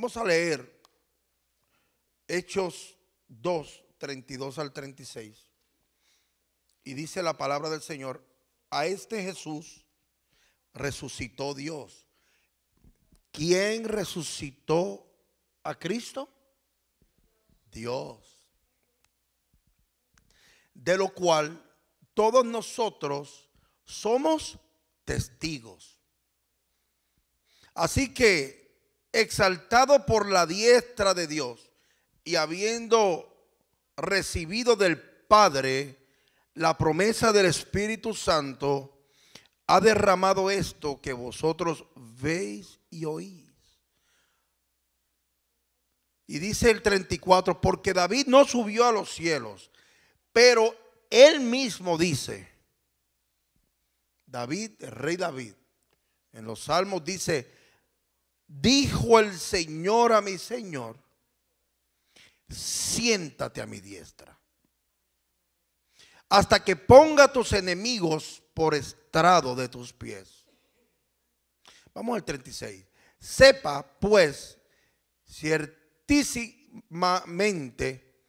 Vamos a leer Hechos 2, 32 al 36. Y dice la palabra del Señor: a este Jesús resucitó Dios. ¿Quién resucitó a Cristo? Dios. De lo cual todos nosotros somos testigos. Así que, exaltado por la diestra de Dios y habiendo recibido del Padre la promesa del Espíritu Santo, ha derramado esto que vosotros veis y oís. Y dice el 34, porque David no subió a los cielos, pero él mismo dice, David, el rey David, en los Salmos dice: dijo el Señor a mi Señor, siéntate a mi diestra, hasta que ponga tus enemigos por estrado de tus pies. Vamos al 36. Sepa pues ciertísimamente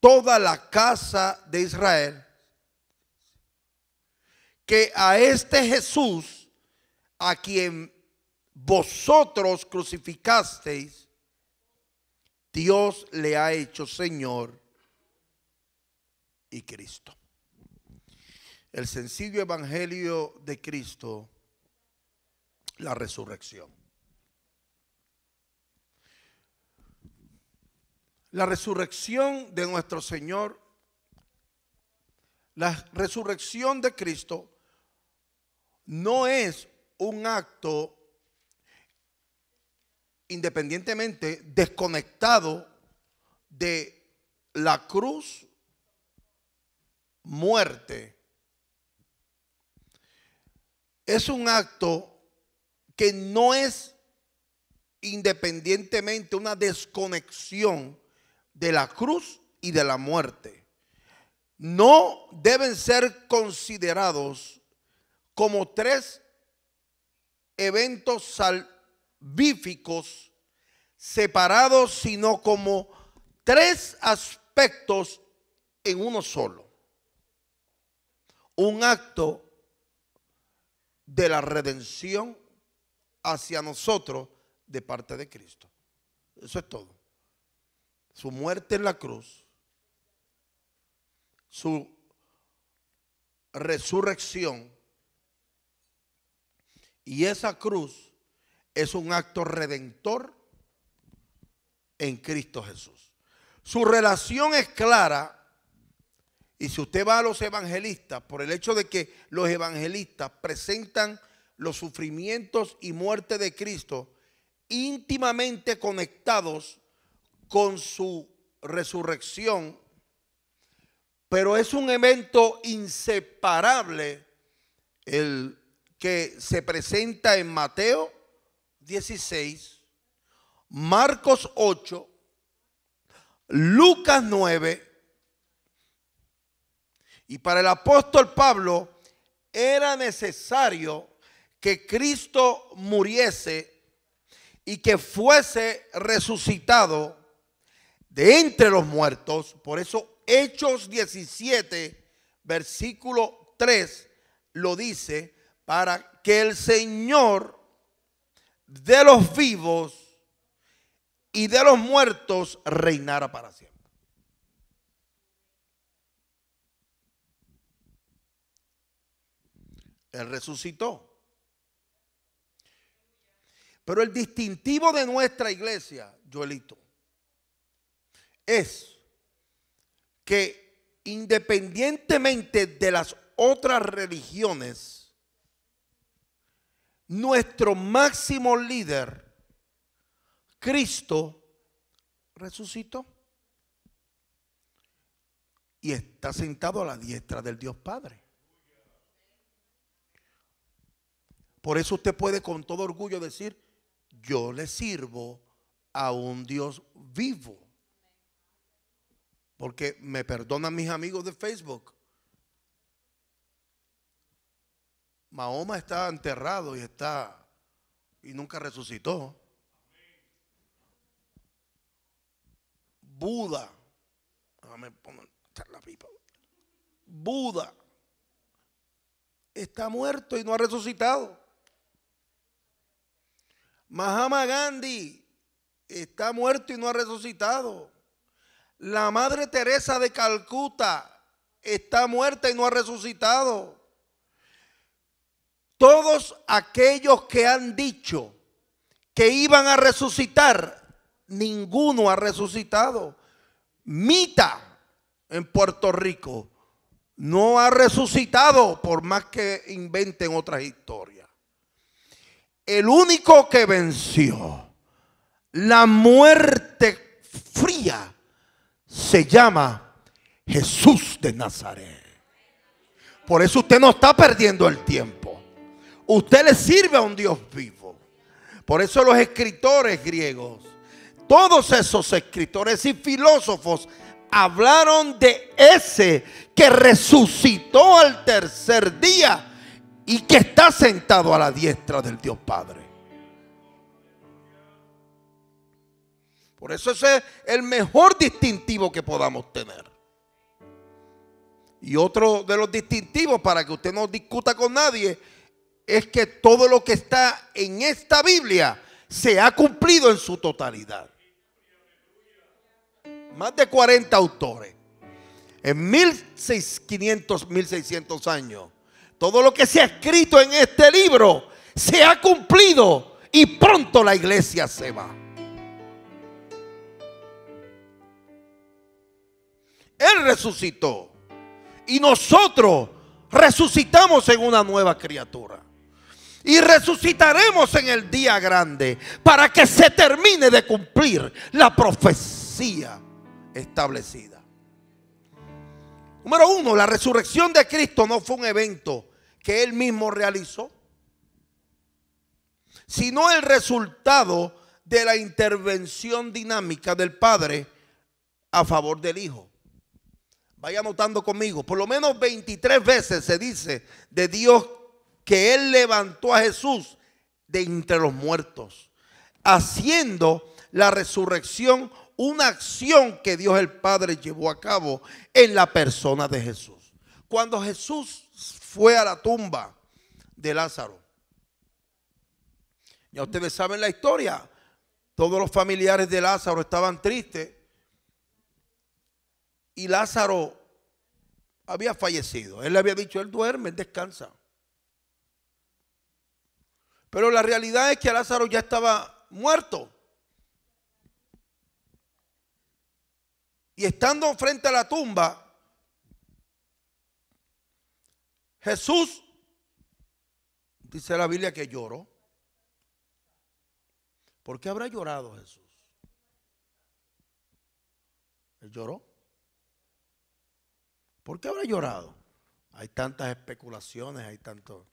toda la casa de Israel que a este Jesús, a quien vosotros crucificasteis, Dios le ha hecho Señor y Cristo. El sencillo evangelio de Cristo, la resurrección. La resurrección de nuestro Señor, la resurrección de Cristo, no es un acto independientemente desconectado de la cruz, muerte. Es un acto que no es independientemente una desconexión de la cruz y de la muerte. No deben ser considerados como tres eventos salvíficos separados, sino como tres aspectos en uno solo. Un acto de la redención hacia nosotros de parte de Cristo. Eso es todo. Su muerte en la cruz, su resurrección, y esa cruz es un acto redentor en Cristo Jesús. Su relación es clara. Y si usted va a los evangelistas, por el hecho de que los evangelistas presentan los sufrimientos y muerte de Cristo íntimamente conectados con su resurrección, pero es un evento inseparable el que se presenta en Mateo 16, Marcos 8, Lucas 9. Y para el apóstol Pablo era necesario que Cristo muriese y que fuese resucitado de entre los muertos. Por eso Hechos 17, versículo 3 lo dice: para que el Señor de los vivos y de los muertos reinara para siempre. Él resucitó. Pero el distintivo de nuestra iglesia, Joelito, es que independientemente de las otras religiones, nuestro máximo líder, Cristo, resucitó y está sentado a la diestra del Dios Padre. Por eso usted puede con todo orgullo decir: yo le sirvo a un Dios vivo. Porque me perdonan mis amigos de Facebook, Mahoma está enterrado y nunca resucitó. Buda. Déjame poner la pipa. Buda está muerto y no ha resucitado. Mahatma Gandhi está muerto y no ha resucitado. La Madre Teresa de Calcuta está muerta y no ha resucitado. Todos aquellos que han dicho que iban a resucitar, ninguno ha resucitado. Mita en Puerto Rico no ha resucitado, por más que inventen otras historias. El único que venció la muerte fría se llama Jesús de Nazaret. Por eso usted no está perdiendo el tiempo. Usted le sirve a un Dios vivo. Por eso los escritores griegos, todos esos escritores y filósofos hablaron de ese que resucitó al tercer día y que está sentado a la diestra del Dios Padre. Por eso ese es el mejor distintivo que podamos tener. Y otro de los distintivos, para que usted no discuta con nadie, es que todo lo que está en esta Biblia se ha cumplido en su totalidad. Más de 40 autores. En 1600 años. Todo lo que se ha escrito en este libro se ha cumplido y pronto la iglesia se va. Él resucitó y nosotros resucitamos en una nueva criatura. Y resucitaremos en el día grande para que se termine de cumplir la profecía establecida. Número uno, la resurrección de Cristo no fue un evento que Él mismo realizó, sino el resultado de la intervención dinámica del Padre a favor del Hijo. Vaya anotando conmigo, por lo menos 23 veces se dice de Dios que Él levantó a Jesús de entre los muertos, haciendo la resurrección una acción que Dios el Padre llevó a cabo en la persona de Jesús. Cuando Jesús fue a la tumba de Lázaro, ya ustedes saben la historia, todos los familiares de Lázaro estaban tristes y Lázaro había fallecido. Él le había dicho, él duerme, él descansa. Pero la realidad es que Lázaro ya estaba muerto. Y estando frente a la tumba, Jesús, dice la Biblia que lloró. ¿Por qué habrá llorado Jesús? ¿Él lloró? ¿Por qué habrá llorado? Hay tantas especulaciones, hay tanto.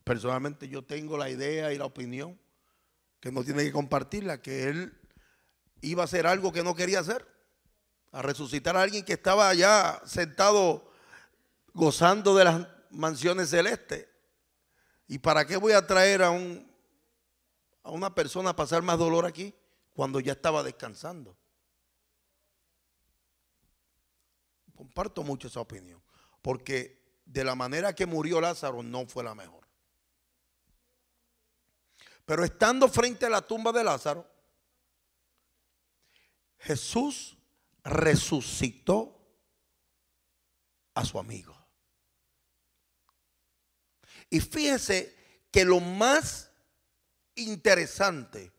Personalmente yo tengo la idea y la opinión que no tiene que compartirla, que él iba a hacer algo que no quería hacer, a resucitar a alguien que estaba allá sentado gozando de las mansiones celestes. ¿Y para qué voy a traer a una persona a pasar más dolor aquí cuando ya estaba descansando? Comparto mucho esa opinión, porque de la manera que murió Lázaro no fue la mejor. Pero estando frente a la tumba de Lázaro, Jesús resucitó a su amigo. Y fíjese que lo más interesante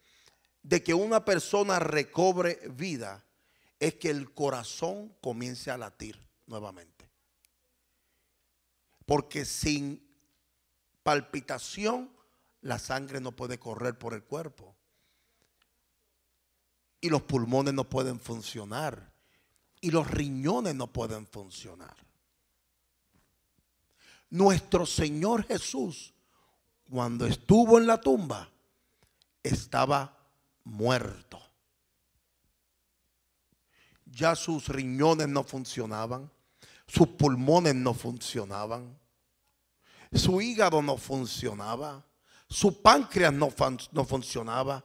de que una persona recobre vida es que el corazón comience a latir nuevamente. Porque sin palpitación la sangre no puede correr por el cuerpo. Y los pulmones no pueden funcionar. Y los riñones no pueden funcionar. Nuestro Señor Jesús, cuando estuvo en la tumba, estaba muerto. Ya sus riñones no funcionaban, sus pulmones no funcionaban, su hígado no funcionaba, su páncreas no funcionaba,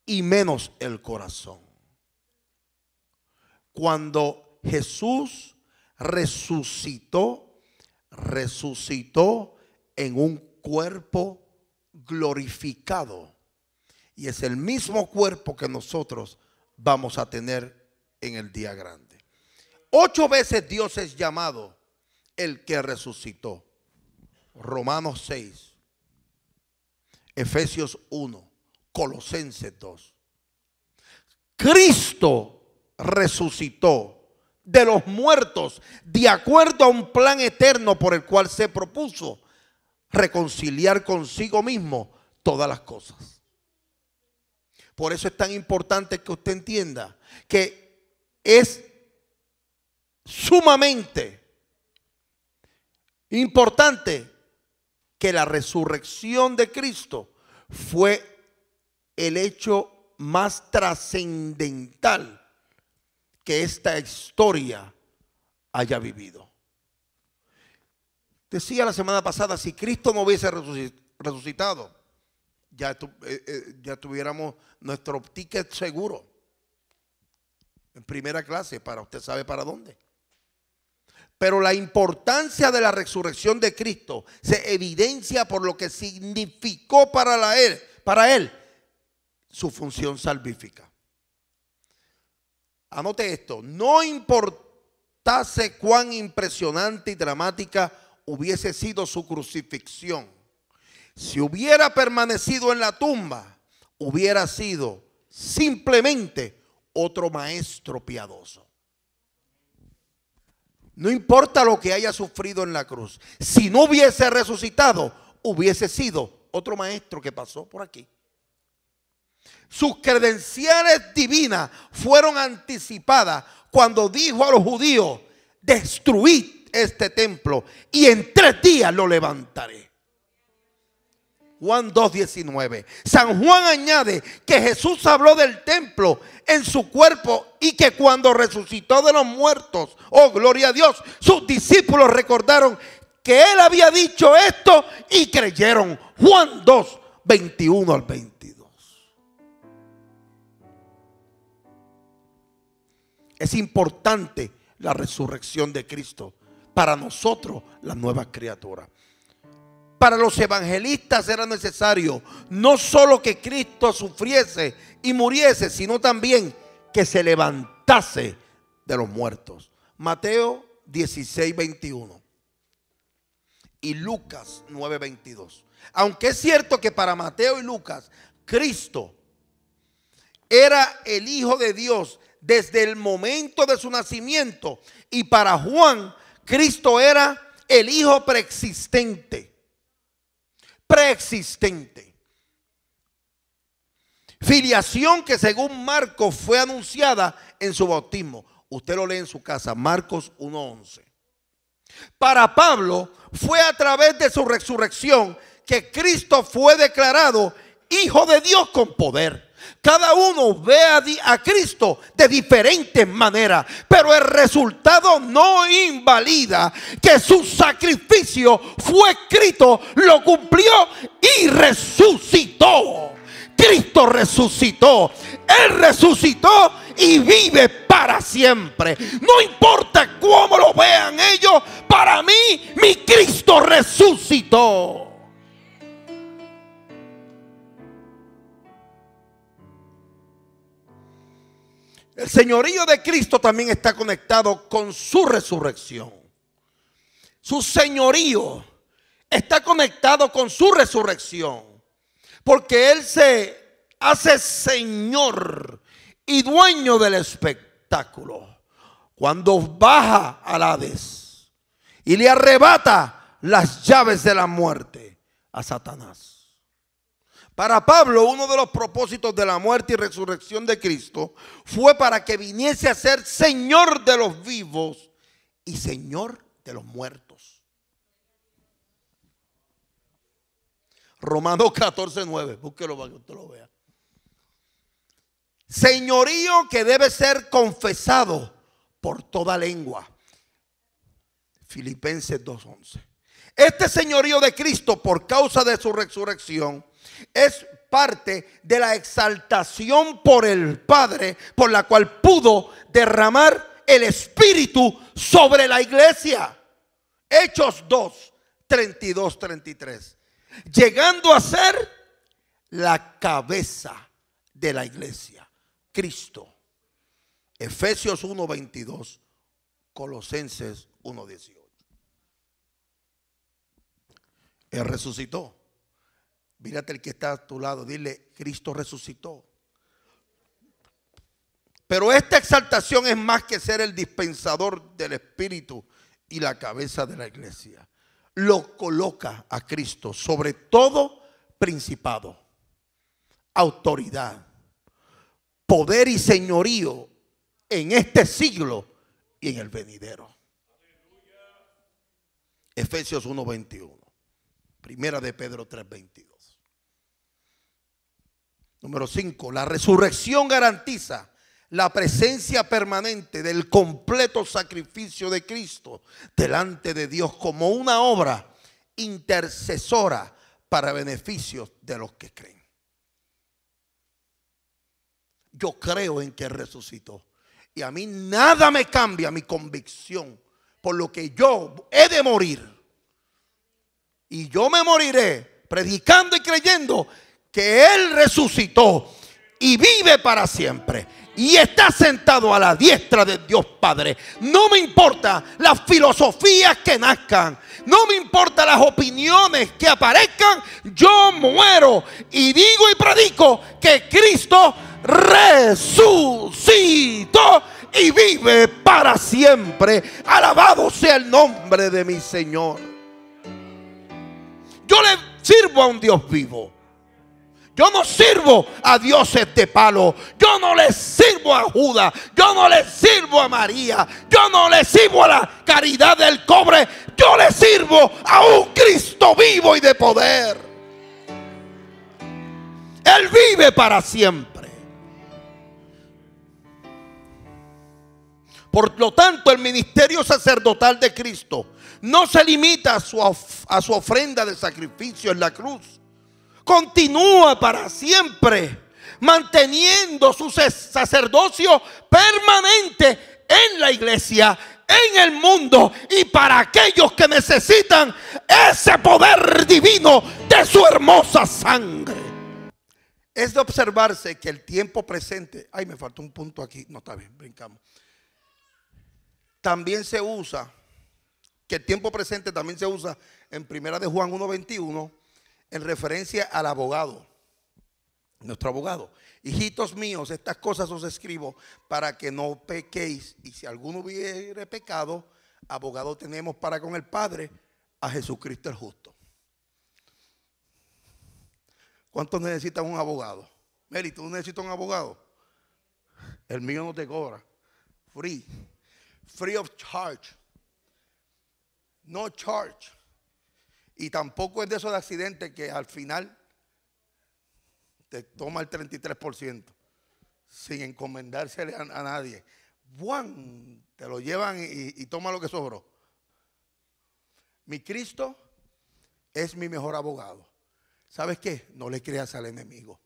y menos el corazón. cuando Jesús resucitó en un cuerpo glorificado. Y es el mismo cuerpo que nosotros vamos a tener en el día grande. 8 veces Dios es llamado el que resucitó. Romanos 6, Efesios 1, Colosenses 2. Cristo resucitó de los muertos de acuerdo a un plan eterno por el cual se propuso reconciliar consigo mismo todas las cosas. Por eso es tan importante que usted entienda que es sumamente importante que la resurrección de Cristo fue el hecho más trascendental que esta historia haya vivido. Decía la semana pasada, si Cristo no hubiese resucitado, ya tuviéramos nuestro ticket seguro en primera clase, para usted sabe para dónde. Pero la importancia de la resurrección de Cristo se evidencia por lo que significó para él su función salvífica. Anote esto: no importase cuán impresionante y dramática hubiese sido su crucifixión, si hubiera permanecido en la tumba, hubiera sido simplemente otro maestro piadoso. No importa lo que haya sufrido en la cruz, si no hubiese resucitado, hubiese sido otro maestro que pasó por aquí. Sus credenciales divinas fueron anticipadas cuando dijo a los judíos: destruid este templo y en 3 días lo levantaré. Juan 2:19. San Juan añade que Jesús habló del templo en su cuerpo y que cuando resucitó de los muertos, oh gloria a Dios, sus discípulos recordaron que él había dicho esto y creyeron. Juan 2:21 al 22. Es importante la resurrección de Cristo para nosotros, las nuevas criaturas. Para los evangelistas era necesario no solo que Cristo sufriese y muriese, sino también que se levantase de los muertos. Mateo 16:21 y Lucas 9:22. Aunque es cierto que para Mateo y Lucas Cristo era el Hijo de Dios desde el momento de su nacimiento, y para Juan Cristo era el Hijo preexistente. Filiación que según Marcos fue anunciada en su bautismo. Usted lo lee en su casa, Marcos 1:11. Para Pablo fue a través de su resurrección que Cristo fue declarado Hijo de Dios con poder. Cada uno ve a Cristo de diferentes maneras, pero el resultado no invalida que su sacrificio fue escrito, lo cumplió y resucitó. Cristo resucitó, Él resucitó y vive para siempre. No importa cómo lo vean ellos, para mí, mi Cristo resucitó. El señorío de Cristo también está conectado con su resurrección. Su señorío está conectado con su resurrección, porque Él se hace Señor y dueño del espectáculo cuando baja al Hades y le arrebata las llaves de la muerte a Satanás. Para Pablo, uno de los propósitos de la muerte y resurrección de Cristo fue para que viniese a ser Señor de los vivos y Señor de los muertos. Romanos 14:9, búsquelo para que usted lo vea. Señorío que debe ser confesado por toda lengua. Filipenses 2:11. Este señorío de Cristo, por causa de su resurrección, Es parte de la exaltación por el Padre, por la cual pudo derramar el Espíritu sobre la iglesia. Hechos 2, 32, 33. Llegando a ser la cabeza de la iglesia, Cristo. Efesios 1, 22. Colosenses 1, 18. Él resucitó. Mírate el que está a tu lado, dile: Cristo resucitó. Pero esta exaltación es más que ser el dispensador del Espíritu y la cabeza de la iglesia. Lo coloca a Cristo sobre todo principado, autoridad, poder y señorío en este siglo y en el venidero. Efesios 1:21. Primera de Pedro 3:22. Número 5. La resurrección garantiza la presencia permanente del completo sacrificio de Cristo delante de Dios como una obra intercesora para beneficios de los que creen. Yo creo en que resucitó. Y a mí nada me cambia mi convicción por lo que yo he de morir. Y yo me moriré predicando y creyendo que Él resucitó y vive para siempre. Y está sentado a la diestra de Dios Padre. No me importa las filosofías que nazcan. No me importa las opiniones que aparezcan. Yo muero y digo y predico que Cristo resucitó y vive para siempre. Alabado sea el nombre de mi Señor. Yo le sirvo a un Dios vivo. Yo no sirvo a dioses de palo. Yo no le sirvo a Judas. Yo no le sirvo a María. Yo no le sirvo a la caridad del cobre. Yo le sirvo a un Cristo vivo y de poder. Él vive para siempre. Por lo tanto, el ministerio sacerdotal de Cristo no se limita a su ofrenda de sacrificio en la cruz. Continúa para siempre, manteniendo su sacerdocio permanente en la iglesia, en el mundo y para aquellos que necesitan ese poder divino de su hermosa sangre. Es de observarse que el tiempo presente, ay, me faltó un punto aquí, no está bien, brincamos. También se usa, que el tiempo presente también se usa en Primera de Juan 1:21 en referencia al abogado, nuestro abogado. Hijitos míos, estas cosas os escribo para que no pequéis, y si alguno hubiere pecado, abogado tenemos para con el Padre, a Jesucristo el justo. ¿Cuántos necesitan un abogado? Meli, ¿tú necesitas un abogado? El mío no te cobra. Free of charge. No charge. Y tampoco es de esos accidentes que al final te toma el 33% sin encomendársele a nadie. ¡Buan! Te lo llevan y toma lo que sobró. Mi Cristo es mi mejor abogado. ¿Sabes qué? No le creas al enemigo.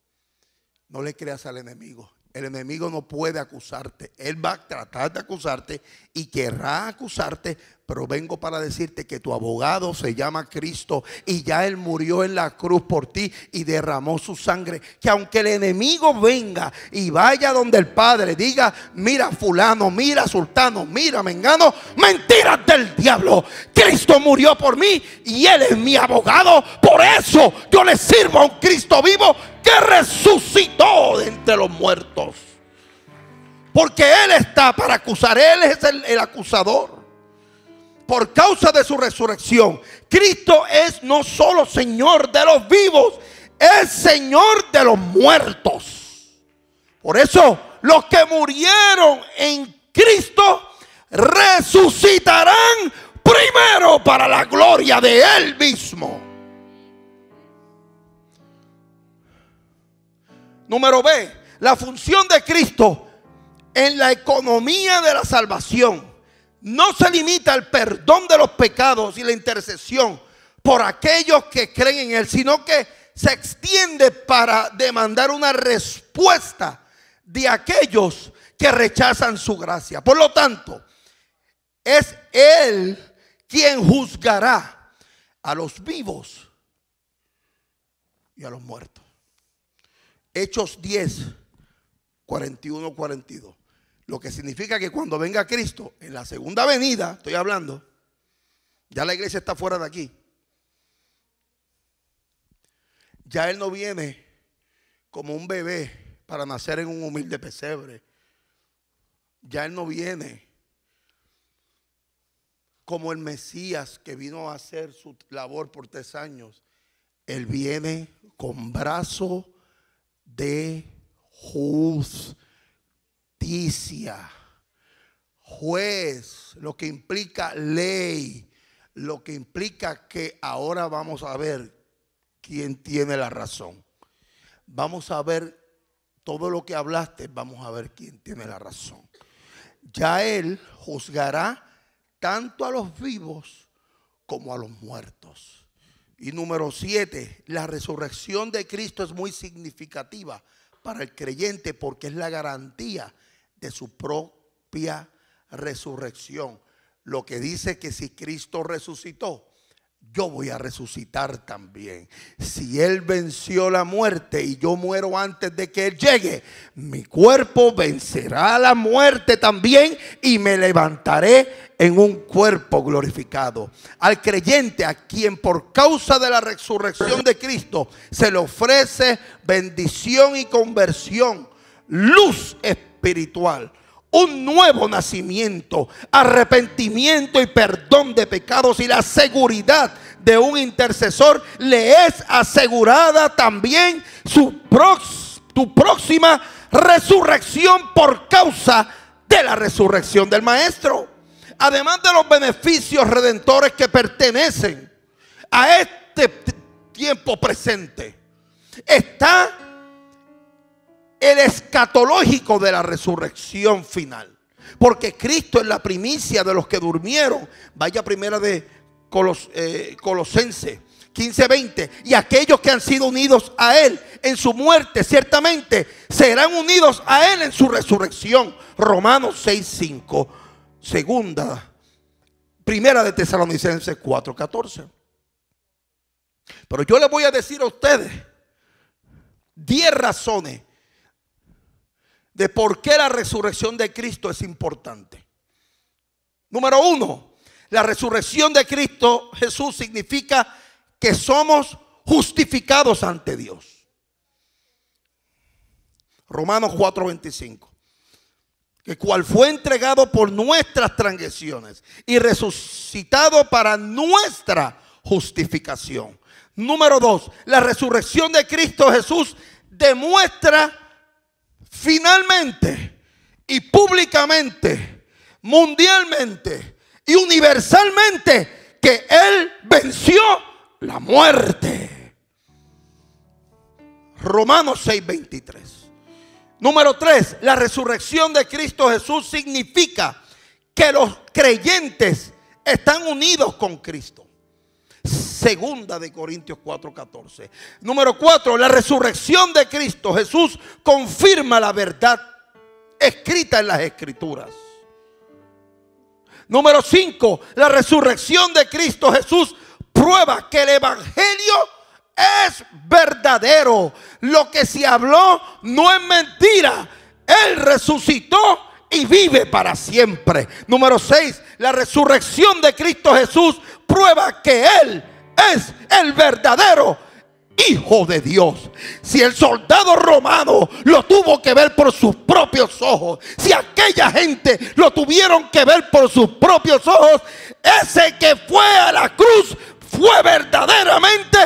No le creas al enemigo. El enemigo no puede acusarte. Él va a tratar de acusarte y querrá acusarte, pero vengo para decirte que tu abogado se llama Cristo y ya Él murió en la cruz por ti y derramó su sangre. Que aunque el enemigo venga y vaya donde el Padre, diga: mira fulano, mira sultano, mira mengano, mentiras del diablo. Cristo murió por mí y Él es mi abogado. Por eso yo le sirvo a un Cristo vivo que resucitó de entre los muertos. Porque Él está para acusar. Él es el acusador. Por causa de su resurrección, Cristo es no solo Señor de los vivos, es Señor de los muertos. Por eso los que murieron en Cristo resucitarán primero para la gloria de Él mismo. Número B, la función de Cristo en la economía de la salvación no se limita al perdón de los pecados y la intercesión por aquellos que creen en Él, sino que se extiende para demandar una respuesta de aquellos que rechazan su gracia. Por lo tanto, es Él quien juzgará a los vivos y a los muertos. Hechos 10, 41, 42. Lo que significa que cuando venga Cristo, en la segunda venida, estoy hablando, ya la iglesia está fuera de aquí. Ya Él no viene como un bebé para nacer en un humilde pesebre. Ya Él no viene como el Mesías que vino a hacer su labor por 3 años. Él viene con brazo de justicia, juez, lo que implica ley, lo que implica que ahora vamos a ver quién tiene la razón. Vamos a ver todo lo que hablaste, vamos a ver quién tiene la razón. Ya Él juzgará tanto a los vivos como a los muertos. Y número 7, la resurrección de Cristo es muy significativa para el creyente porque es la garantía de su propia resurrección. Lo que dice que si Cristo resucitó, yo voy a resucitar también. Si Él venció la muerte y yo muero antes de que Él llegue, mi cuerpo vencerá la muerte también y me levantaré en un cuerpo glorificado. Al creyente, a quien por causa de la resurrección de Cristo se le ofrece bendición y conversión, luz espiritual, un nuevo nacimiento, arrepentimiento y perdón de pecados y la seguridad de un intercesor, le es asegurada también tu próxima resurrección por causa de la resurrección del Maestro. Además de los beneficios redentores que pertenecen a este tiempo presente, está el escatológico de la resurrección final. Porque Cristo es la primicia de los que durmieron. Vaya primera de Colosenses 15:20. Y aquellos que han sido unidos a Él en su muerte, ciertamente serán unidos a Él en su resurrección. Romanos 6:5. Primera de Tesalonicenses 4:14. Pero yo les voy a decir a ustedes 10 razones de por qué la resurrección de Cristo es importante. Número 1, la resurrección de Cristo Jesús significa que somos justificados ante Dios. Romanos 4:25. Que cual fue entregado por nuestras transgresiones y resucitado para nuestra justificación. Número 2, la resurrección de Cristo Jesús demuestra finalmente y públicamente, mundialmente y universalmente que Él venció la muerte. Romanos 6:23. Número 3, la resurrección de Cristo Jesús significa que los creyentes están unidos con Cristo. Segunda de Corintios 4:14. Número 4, la resurrección de Cristo Jesús confirma la verdad escrita en las Escrituras. Número 5, la resurrección de Cristo Jesús prueba que el Evangelio es verdadero. Lo que se habló no es mentira. Él resucitó y vive para siempre. Número 6, la resurrección de Cristo Jesús prueba que Él es el verdadero Hijo de Dios. Si el soldado romano lo tuvo que ver por sus propios ojos, si aquella gente lo tuvieron que ver por sus propios ojos, ese que fue a la cruz fue verdaderamente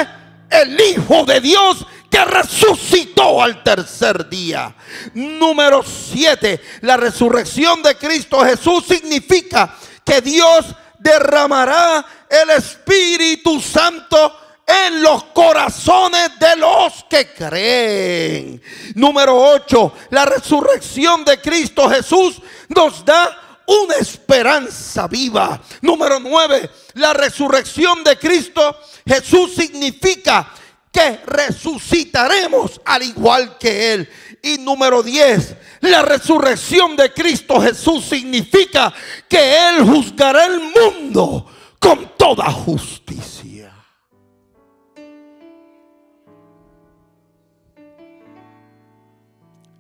el Hijo de Dios que resucitó al tercer día. Número 7, la resurrección de Cristo Jesús significa que Dios derramará el Espíritu Santo en los corazones de los que creen. Número 8, la resurrección de Cristo Jesús nos da una esperanza viva. Número 9, la resurrección de Cristo Jesús significa que resucitaremos al igual que Él. Y número 10, la resurrección de Cristo Jesús significa que Él juzgará el mundo con toda justicia.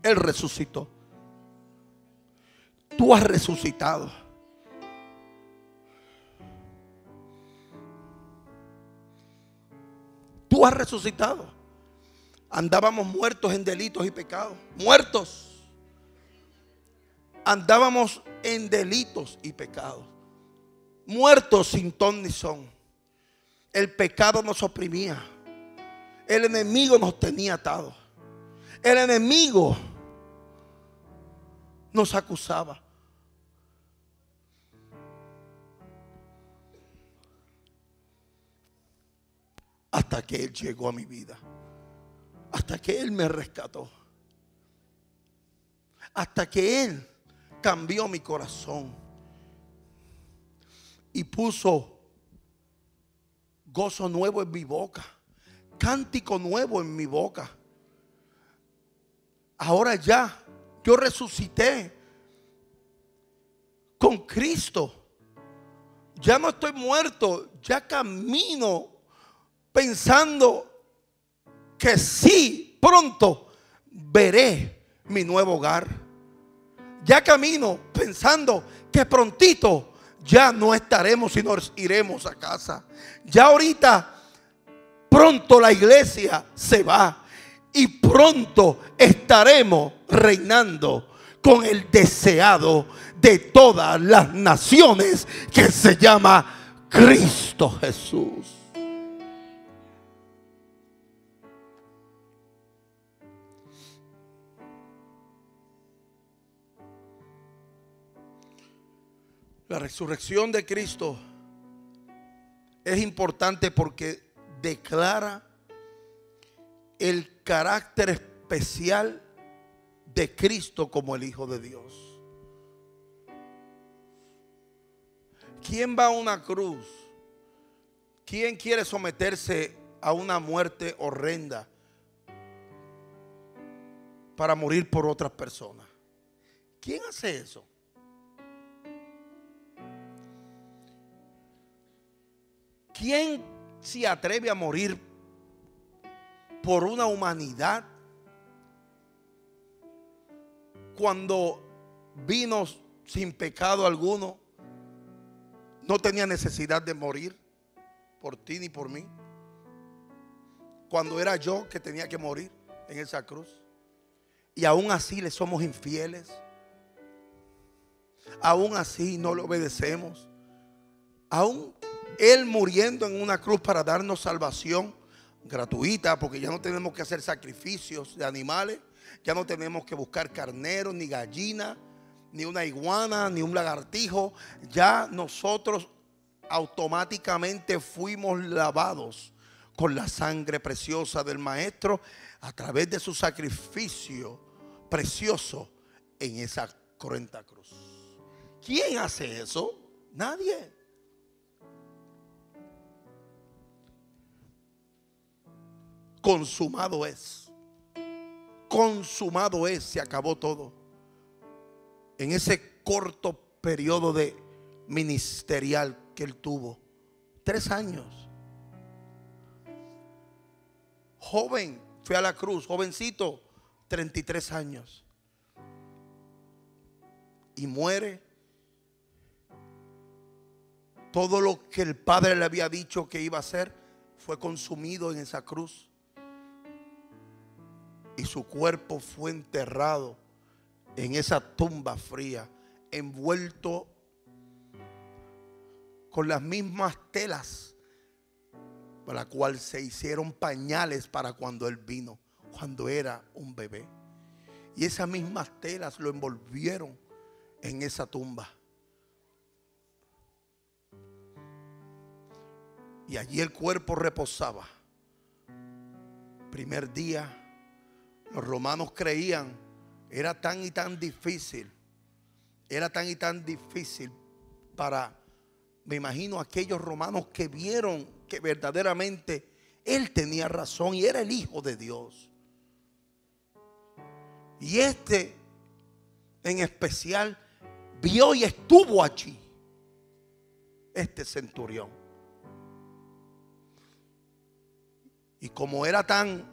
Él resucitó. Tú has resucitado. Tú has resucitado. Andábamos muertos en delitos y pecados. Muertos. Andábamos en delitos y pecados. Muertos sin ton ni son. El pecado nos oprimía. El enemigo nos tenía atados. El enemigo nos acusaba. Hasta que Él llegó a mi vida. Hasta que Él me rescató. Hasta que Él cambió mi corazón. Y puso gozo nuevo en mi boca. Cántico nuevo en mi boca. Ahora ya yo resucité con Cristo. Ya no estoy muerto. Ya camino pensando que sí, pronto veré mi nuevo hogar. Ya camino pensando que prontito ya no estaremos, sino iremos a casa. Ya ahorita pronto la iglesia se va y pronto estaremos reinando con el deseado de todas las naciones, que se llama Cristo Jesús. La resurrección de Cristo es importante porque declara el carácter especial de Cristo como el Hijo de Dios. ¿Quién va a una cruz? ¿Quién quiere someterse a una muerte horrenda para morir por otras personas? ¿Quién hace eso? ¿Quién se atreve a morir por una humanidad cuando vino sin pecado alguno? No tenía necesidad de morir por ti ni por mí. Cuando era yo que tenía que morir en esa cruz. Y aún así le somos infieles. Aún así no le obedecemos. Aún Él muriendo en una cruz para darnos salvación gratuita, porque ya no tenemos que hacer sacrificios de animales. Ya no tenemos que buscar carneros, ni gallina, ni una iguana, ni un lagartijo. Ya nosotros automáticamente fuimos lavados con la sangre preciosa del Maestro a través de su sacrificio precioso en esa cruenta cruz. ¿Quién hace eso? Nadie. Consumado es. Consumado es. Se acabó todo. En ese corto periodo de ministerial que él tuvo. 3 años. Joven, fue a la cruz. Jovencito, 33 años. Y muere. Todo lo que el Padre le había dicho que iba a hacer fue consumido en esa cruz. Y su cuerpo fue enterrado en esa tumba fría, envuelto con las mismas telas para la cual se hicieron pañales para cuando él vino, cuando era un bebé. Y esas mismas telas lo envolvieron en esa tumba. Y allí el cuerpo reposaba. Primer día, los romanos creían, era tan y tan difícil. Era tan y tan difícil para, me imagino, aquellos romanos que vieron que verdaderamente Él tenía razón y era el Hijo de Dios. Y este en especial vio y estuvo allí, este centurión. Y como era tan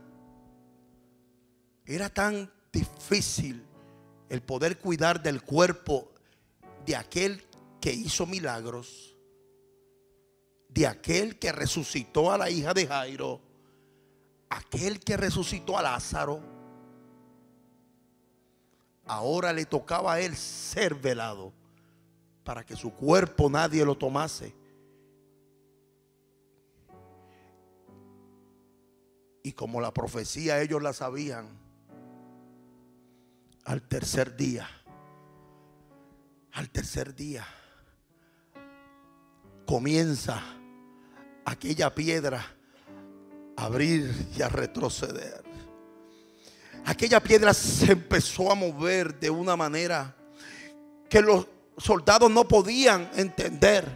difícil el poder cuidar del cuerpo de aquel que hizo milagros, de aquel que resucitó a la hija de Jairo, aquel que resucitó a Lázaro, ahora le tocaba a él ser velado para que su cuerpo nadie lo tomase. Y como la profecía ellos la sabían, al tercer día, comienza aquella piedra a abrir y a retroceder. Aquella piedra se empezó a mover de una manera que los soldados no podían entender.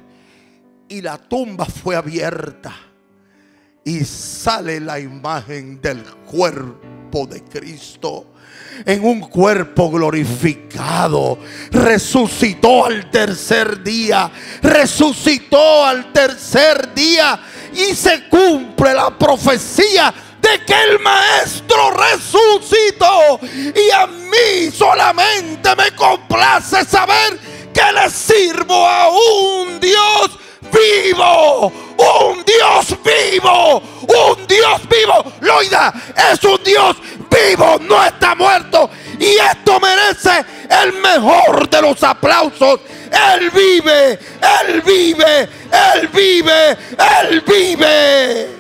Y la tumba fue abierta. Y sale la imagen del cuerpo de Cristo en un cuerpo glorificado. Resucitó al tercer día. Resucitó al tercer día. Y se cumple la profecía de que el Maestro resucitó. Y a mí solamente me complace saber que le sirvo a un Dios vivo, un Dios vivo, un Dios vivo. Loida, es un Dios vivo, no está muerto. Y esto merece el mejor de los aplausos. Él vive, Él vive, Él vive, Él vive.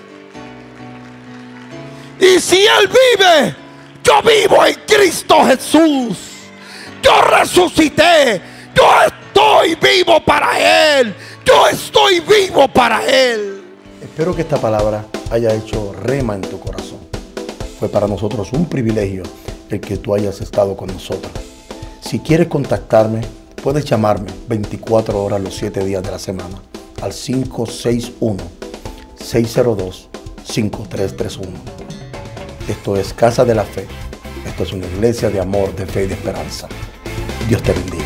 Y si Él vive, yo vivo en Cristo Jesús. Yo resucité, yo estoy vivo para Él. Yo estoy vivo para Él. Espero que esta palabra haya hecho rema en tu corazón. Fue para nosotros un privilegio el que tú hayas estado con nosotros. Si quieres contactarme, puedes llamarme 24 horas los 7 días de la semana al 561-602-5331. Esto es Casa de la Fe. Esto es una iglesia de amor, de fe y de esperanza. Dios te bendiga.